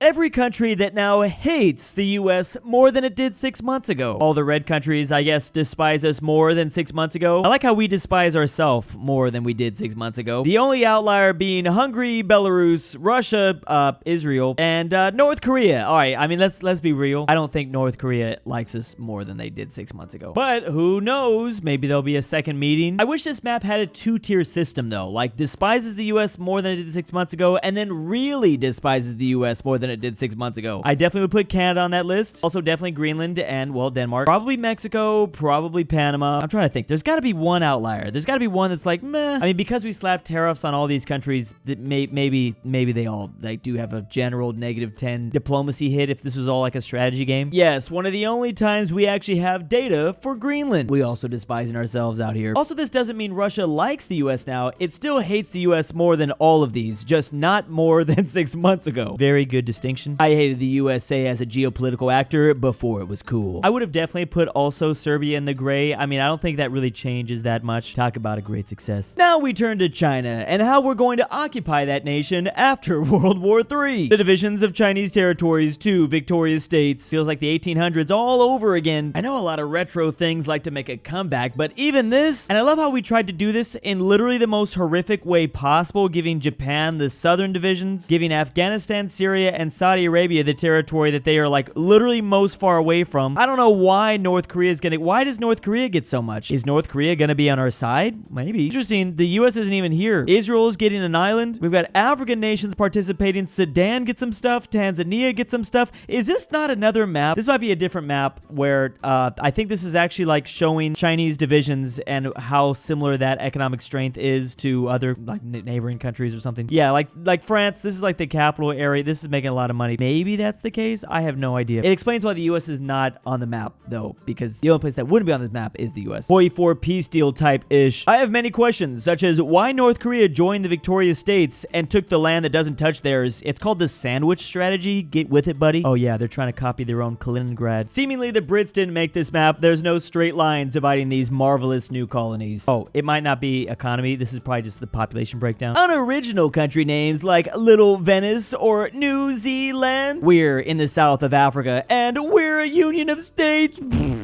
Every country that now hates the US more than it did 6 months ago. All the red countries, I guess, despise us more than 6 months ago. I like how we despise ourselves more than we did 6 months ago. The only outlier being Hungary, Belarus, Russia, Israel, and North Korea. Alright, I mean, let's be real. I don't think North Korea likes us more than they did 6 months ago. But who knows? Maybe there'll be a second meeting. I wish this map had a two-tier system though. Like, despises the US more than it did 6 months ago, and then really despises the US more than it did 6 months ago. I definitely would put Canada on that list. Also definitely Greenland and, well, Denmark. Probably Mexico, probably Panama. I'm trying to think. There's got to be one outlier. There's got to be one that's like, meh. I mean, because we slapped tariffs on all these countries, that maybe they all like do have a general -10 diplomacy hit if this was all like a strategy game. Yes, one of the only times we actually have data for Greenland. We also despising ourselves out here. Also, this doesn't mean Russia likes the US now. It still hates the US more than all of these, just not more than 6 months ago. Very good distinction. I hated the USA as a geopolitical actor before it was cool. I would have definitely put also Serbia in the gray. I mean, I don't think that really changes that much. Talk about a great success. Now we turn to China and how we're going to occupy that nation after World War III. The divisions of Chinese territories to victorious states. Feels like the 1800s all over again. I know a lot of retro things like to make a comeback, but even this, and I love how we tried to do this in literally the most horrific way possible, giving Japan the southern divisions, giving Afghanistan, Syria, and Saudi Arabia the territory that they are like literally most far away from. I don't know why North Korea is gonna, why does North Korea get so much? Is North Korea gonna be on our side? Maybe. Interesting, the US isn't even here. Israel is getting an island. We've got African nations participating. Sudan gets some stuff. Tanzania gets some stuff. Is this not another map? This might be a different map where I think this is actually like showing Chinese divisions and how similar that economic strength is to other like neighboring countries or something. Yeah, like France, this is like the capital area. This is making a lot of money. Maybe that's the case. I have no idea. It explains why the US is not on the map though, because the only place that wouldn't be on this map is the US. 44 peace deal type-ish. I have many questions, such as why North Korea joined the victorious states and took the land that doesn't touch theirs. It's called the sandwich strategy. Get with it, buddy. Oh yeah, they're trying to copy their own Kaliningrad. Seemingly the Brits didn't make this map. There's no straight lines dividing these marvelous new colonies. Oh, it might not be economy. This is probably just the population breakdown. Unoriginal country names like Little Venice or New Zealand. We're in the south of Africa and we're a union of states.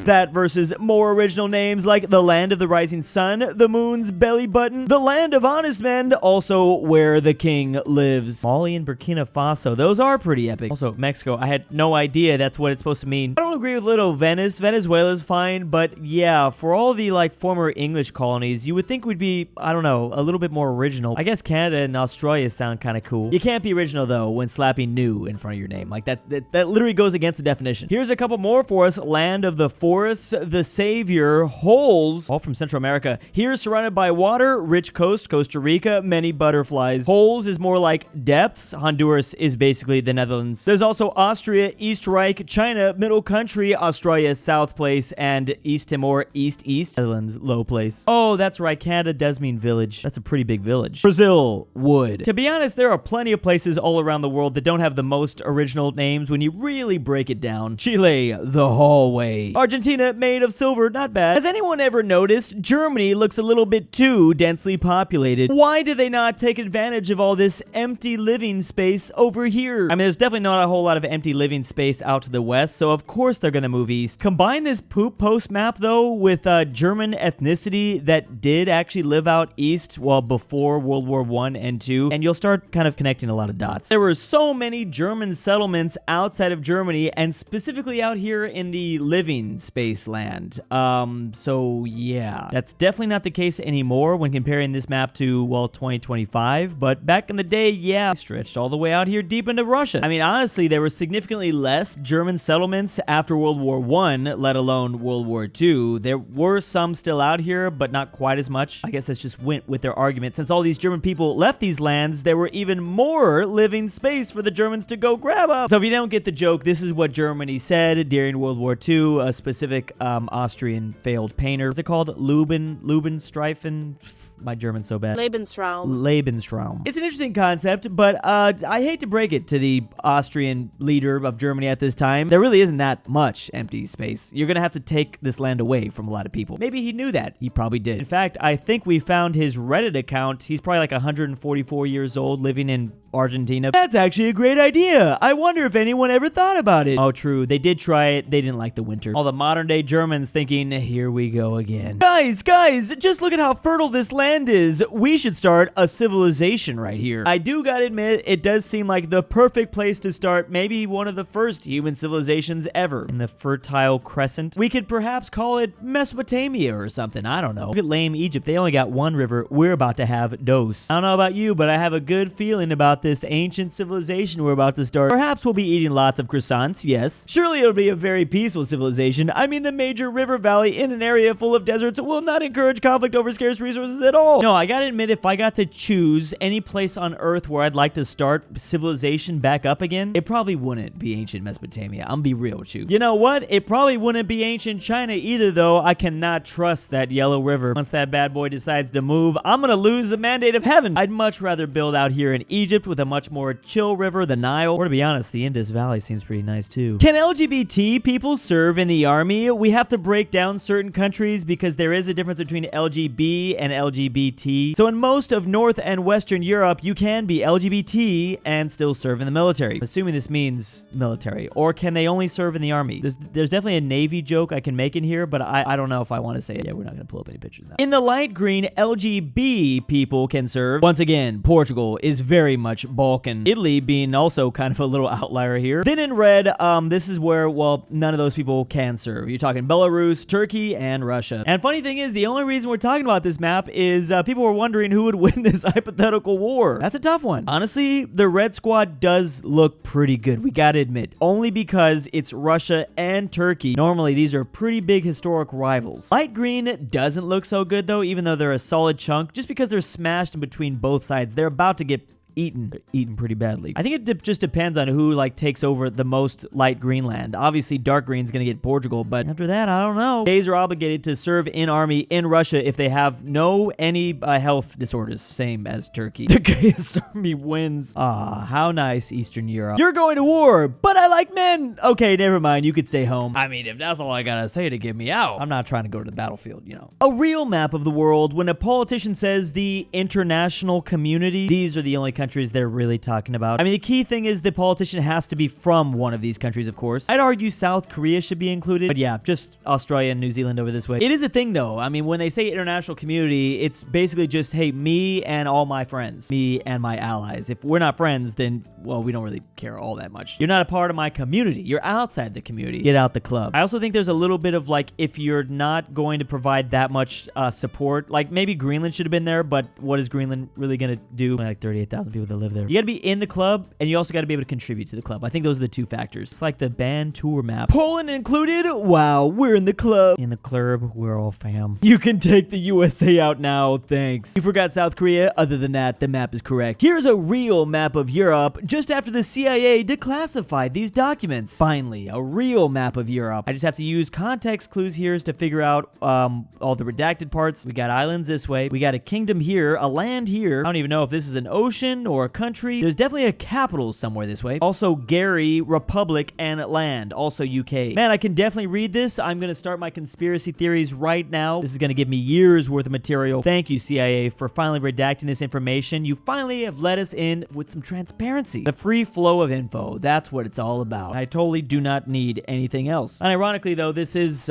That versus more original names like the land of the rising sun, the moon's belly button, the land of honest men, also where the king lives. Mali and Burkina Faso, those are pretty epic. Also, Mexico, I had no idea that's what it's supposed to mean. I don't agree with Little Venice. Venezuela's fine, but yeah, for all the like former English colonies, you would think we'd be, I don't know, a little bit more original. I guess Canada and Australia sound kind of cool. You can't be original though when slapping new in front of your name. Like that literally goes against the definition. Here's a couple more for us. Land of the forests, the savior, holes, all from Central America. Here surrounded by water, rich coast, Costa Rica, many butterflies. Holes is more like depths. Honduras is basically the Netherlands. There's also Austria, East Reich, China, middle country, Australia, south place, and East Timor, east, Netherlands, low place. Oh, that's right. Canada does mean village. That's a pretty big village. Brazil, wood. To be honest, there are plenty of places all around the world that don't have the most original names when you really break it down. Chile, the hallway. Argentina, made of silver, not bad. Has anyone ever noticed Germany looks a little bit too densely populated? Why do they not take advantage of all this empty living space over here? I mean, there's definitely not a whole lot of empty living space out to the west, so of course they're gonna move east. Combine this poop post map though with German ethnicity that did actually live out east, well, before World War I and II, and you'll start kind of connecting a lot of dots. There were so many German settlements outside of Germany, and specifically out here in the living space land. So yeah, that's definitely not the case anymore when comparing this map to, well, 2025, but back in the day, yeah, stretched all the way out here deep into Russia. I mean, honestly, there were significantly less German settlements after World War I, let alone World War II. There were some still out here, but not quite as much. I guess that's just went with their argument. Since all these German people left these lands, there were even more living space for the Germans to go grab up. So if you don't get the joke, this is what Germany said during World War II. A specific Austrian failed painter. What's it called? Lubenstreifen? My German's so bad. Lebensraum. Lebensraum. It's an interesting concept, but I hate to break it to the Austrian leader of Germany at this time. There really isn't that much empty space. You're gonna have to take this land away from a lot of people. Maybe he knew that. He probably did. In fact, I think we found his Reddit account. He's probably like 144 years old, living in Argentina. That's actually a great idea. I wonder if anyone ever thought about it. Oh, true. They did try it. They didn't like the winter. All the modern day Germans thinking, here we go again. Guys, just look at how fertile this land is. We should start a civilization right here. I do gotta admit, it does seem like the perfect place to start maybe one of the first human civilizations ever. In the Fertile Crescent. We could perhaps call it Mesopotamia or something. I don't know. Look at lame Egypt. They only got one river. We're about to have Dos. I don't know about you, but I have a good feeling about this ancient civilization we're about to start. Perhaps we'll be eating lots of croissants, yes. Surely it'll be a very peaceful civilization. I mean, the major river valley in an area full of deserts will not encourage conflict over scarce resources at all. No, I gotta admit, if I got to choose any place on Earth where I'd like to start civilization back up again, it probably wouldn't be ancient Mesopotamia. I'm gonna be real with you. You know what? It probably wouldn't be ancient China either, though. I cannot trust that yellow river. Once that bad boy decides to move, I'm gonna lose the mandate of heaven. I'd much rather build out here in Egypt with a much more chill river, the Nile. Or to be honest, the Indus Valley seems pretty nice too. Can LGBT people serve in the army? We have to break down certain countries because there is a difference between LGB and LGBT. So in most of North and Western Europe, you can be LGBT and still serve in the military. Assuming this means military. Or can they only serve in the army? There's definitely a Navy joke I can make in here, but I don't know if I want to say it. Yeah, we're not going to pull up any pictures of that. In the light green, LGB people can serve. Once again, Portugal is very much Balkan. Italy being also kind of a little outlier here. Then in red, this is where, well, none of those people can serve. You're talking Belarus, Turkey, and Russia. And funny thing is, the only reason we're talking about this map is people were wondering who would win this hypothetical war. That's a tough one. Honestly, the red squad does look pretty good, we gotta admit. Only because it's Russia and Turkey. Normally, these are pretty big historic rivals. Light green doesn't look so good though, even though they're a solid chunk, just because they're smashed in between both sides. They're about to get eaten pretty badly. I think it just depends on who like takes over the most light green land. Obviously, dark green's gonna get Portugal, but after that, I don't know. Gays are obligated to serve in army in Russia if they have any health disorders, same as Turkey. The gayest army wins. Ah, how nice, Eastern Europe. You're going to war, but I like men. Okay, never mind. You could stay home. I mean, if that's all I gotta say to get me out, I'm not trying to go to the battlefield, you know. A real map of the world. When a politician says the international community, these are the only countries they're really talking about. I mean, the key thing is the politician has to be from one of these countries, of course. I'd argue South Korea should be included, but yeah, just Australia and New Zealand over this way. It is a thing though. I mean, when they say international community, it's basically just, hey, me and all my friends, me and my allies. If we're not friends, then, well, we don't really care all that much. You're not a part of my community. You're outside the community. Get out the club. I also think there's a little bit of like, if you're not going to provide that much support, like maybe Greenland should have been there, but what is Greenland really gonna do? Like 38,000 people that live there. You gotta be in the club, and you also gotta be able to contribute to the club. I think those are the two factors. It's like the band tour map. Poland included? Wow, we're in the club. In the club, we're all fam. You can take the USA out now, thanks. You forgot South Korea? Other than that, the map is correct. Here's a real map of Europe, just after the CIA declassified these documents. Finally, a real map of Europe. I just have to use context clues here to figure out all the redacted parts. We got islands this way. We got a kingdom here, a land here. I don't even know if this is an ocean or a country. There's definitely a capital somewhere this way. Also Gary, Republic, and land. Also UK. Man, I can definitely read this. I'm gonna start my conspiracy theories right now. This is gonna give me years worth of material. Thank you, CIA, for finally redacting this information. You finally have let us in with some transparency. The free flow of info. That's what it's all about. I totally do not need anything else. And ironically though, this is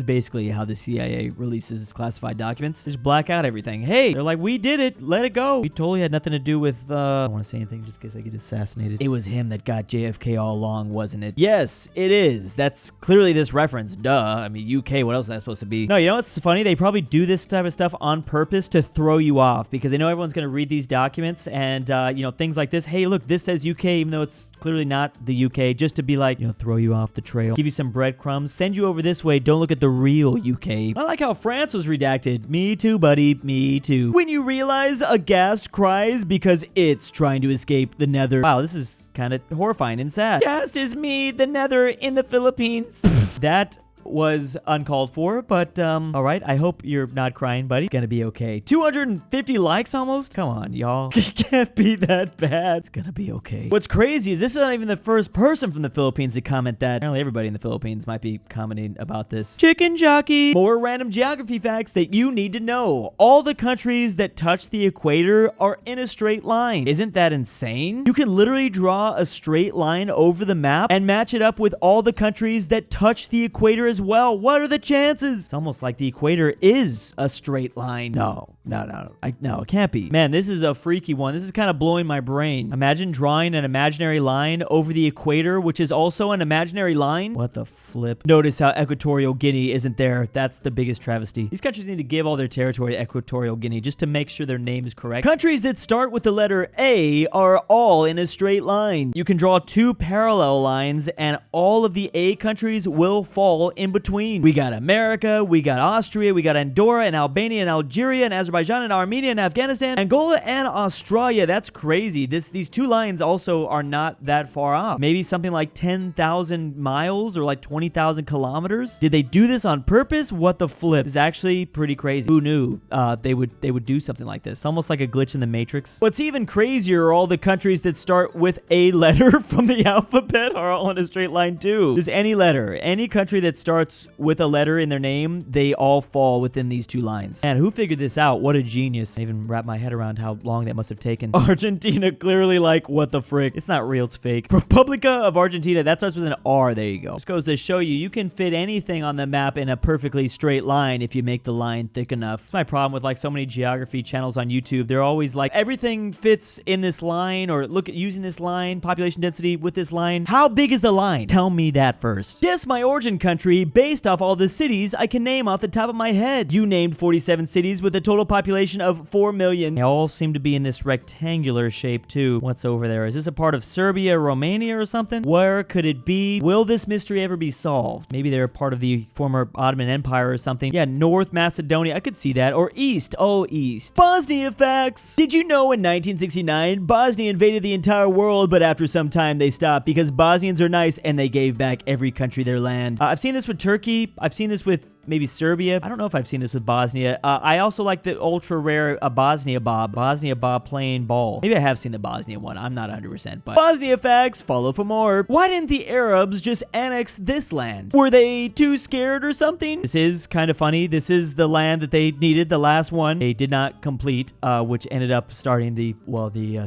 basically how the CIA releases classified documents. Just black out everything. Hey, they're like, we did it. Let it go. We totally had nothing to do with, I don't want to say anything just in case I get assassinated. It was him that got JFK all along, wasn't it? Yes, it is. That's clearly this reference. Duh. I mean, UK, what else is that supposed to be? No, you know what's funny? They probably do this type of stuff on purpose to throw you off because they know everyone's going to read these documents and, you know, things like this. Hey, look, this says UK, even though it's clearly not the UK, just to be like, you know, throw you off the trail, give you some breadcrumbs, send you over this way. Don't look at the real UK. I like how France was redacted. Me too, buddy. Me too. When you realize a ghast cries because it's trying to escape the nether. Wow, this is kind of horrifying and sad. Ghast is me, the nether in the Philippines. That was uncalled for, but all right. I hope you're not crying, buddy. It's gonna be okay. 250 likes almost? Come on, y'all. It can't be that bad. It's gonna be okay. What's crazy is this is not even the first person from the Philippines to comment that. Apparently everybody in the Philippines might be commenting about this. Chicken jockey. More random geography facts that you need to know. All the countries that touch the equator are in a straight line. Isn't that insane? You can literally draw a straight line over the map and match it up with all the countries that touch the equator as well. What are the chances? It's almost like the equator is a straight line. No, it can't be. Man, this is a freaky one. This is kind of blowing my brain. Imagine drawing an imaginary line over the equator, which is also an imaginary line. What the flip? Notice how Equatorial Guinea isn't there. That's the biggest travesty. These countries need to give all their territory to Equatorial Guinea just to make sure their name is correct. Countries that start with the letter A are all in a straight line. You can draw two parallel lines and all of the A countries will fall in between. We got America, we got Austria, we got Andorra and Albania and Algeria and Azerbaijan and Armenia and Afghanistan, Angola and Australia. That's crazy. These two lines also are not that far off. Maybe something like 10,000 miles or like 20,000 kilometers. Did they do this on purpose? What the flip? It's actually pretty crazy. Who knew they would do something like this? Almost like a glitch in the Matrix. What's even crazier are all the countries that start with a letter from the alphabet are all in a straight line too. Just any letter, any country that starts with a letter in their name, they all fall within these two lines. Man, who figured this out? What a genius. I even wrap my head around how long that must have taken. Argentina, clearly like, what the frick? It's not real, it's fake. Republica of Argentina, that starts with an R. There you go. Just goes to show you, you can fit anything on the map in a perfectly straight line if you make the line thick enough. That's my problem with like so many geography channels on YouTube. They're always like, everything fits in this line, or look at using this line, population density with this line. How big is the line? Tell me that first. Guess my origin country based off all the cities I can name off the top of my head. You named 47 cities with a total population of 4 million. They all seem to be in this rectangular shape too. What's over there? Is this a part of Serbia, Romania or something? Where could it be? Will this mystery ever be solved? Maybe they're part of the former Ottoman Empire or something. Yeah, North Macedonia. I could see that. Or East. Oh, East. Bosnia facts. Did you know in 1969, Bosnia invaded the entire world, but after some time they stopped because Bosnians are nice and they gave back every country their land. I've seen this with Turkey. I've seen this with maybe Serbia. I don't know if I've seen this with Bosnia. I also like the ultra rare Bosnia Bob playing ball. Maybe I have seen the Bosnia one. I'm not 100%, but Bosnia facts, follow for more. Why didn't the Arabs just annex this land? Were they too scared or something? This is kind of funny. This is the land that they needed, the last one. They did not complete, which ended up starting the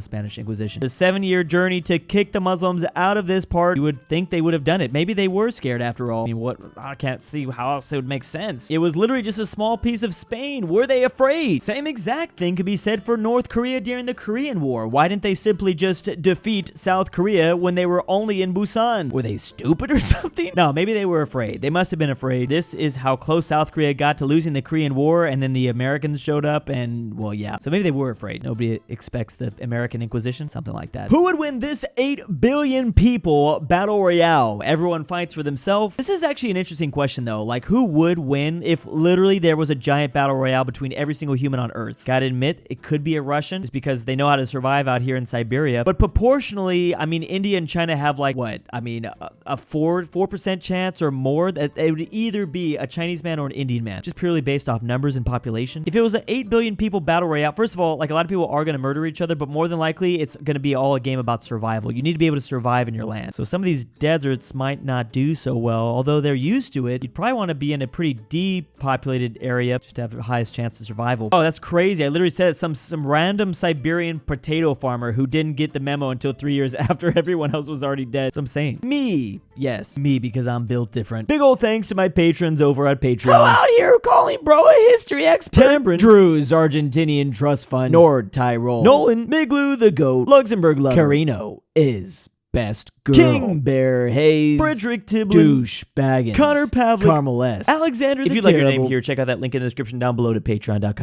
Spanish Inquisition. The 7-year journey to kick the Muslims out of this part. You would think they would have done it. Maybe they were scared after all. I mean, I can't see how else it would make sense. It was literally just a small piece of Spain. Were they afraid? Same exact thing could be said for North Korea during the Korean War. Why didn't they simply just defeat South Korea when they were only in Busan? Were they stupid or something? No, maybe they were afraid. They must have been afraid. This is how close South Korea got to losing the Korean War, and then the Americans showed up, and well, yeah. So maybe they were afraid. Nobody expects the American Inquisition, something like that. Who would win this 8 billion people battle royale? Everyone fights for themselves. This is actually an interesting question though. Like, who would win if literally there was a giant battle royale between every single human on Earth? Gotta admit, it could be a Russian, just because they know how to survive out here in Siberia. But proportionally, I mean, India and China have like, what? I mean, a 4% chance or more that it would either be a Chinese man or an Indian man, just purely based off numbers and population. If it was an 8 billion people battle royale, first of all, like a lot of people are gonna murder each other, but more than likely, it's gonna be all a game about survival. You need to be able to survive in your land. So some of these deserts might not do so well, although they're used to it. You'd probably want to be in a pretty depopulated area just to have the highest chance of survival. Oh, that's crazy. I literally said it. Some random Siberian potato farmer who didn't get the memo until 3 years after everyone else was already dead. So I'm saying, me. Yes, me, because I'm built different. Big ol' thanks to my patrons over at Patreon. Who out here calling bro a history expert? Tambre, Drew's Argentinian Trust Fund, NordTyrol, Nolan, Miglu the Goat, LuxembourgLover, KirinoIsBestGirl, KingBearHaze, Fredrik Tibblin, DOOCHBAGGINS, Pavlik, Carmel Saida, AlexandertheTerrible. If you'd like your name here, check out that link in the description down below to patreon.com.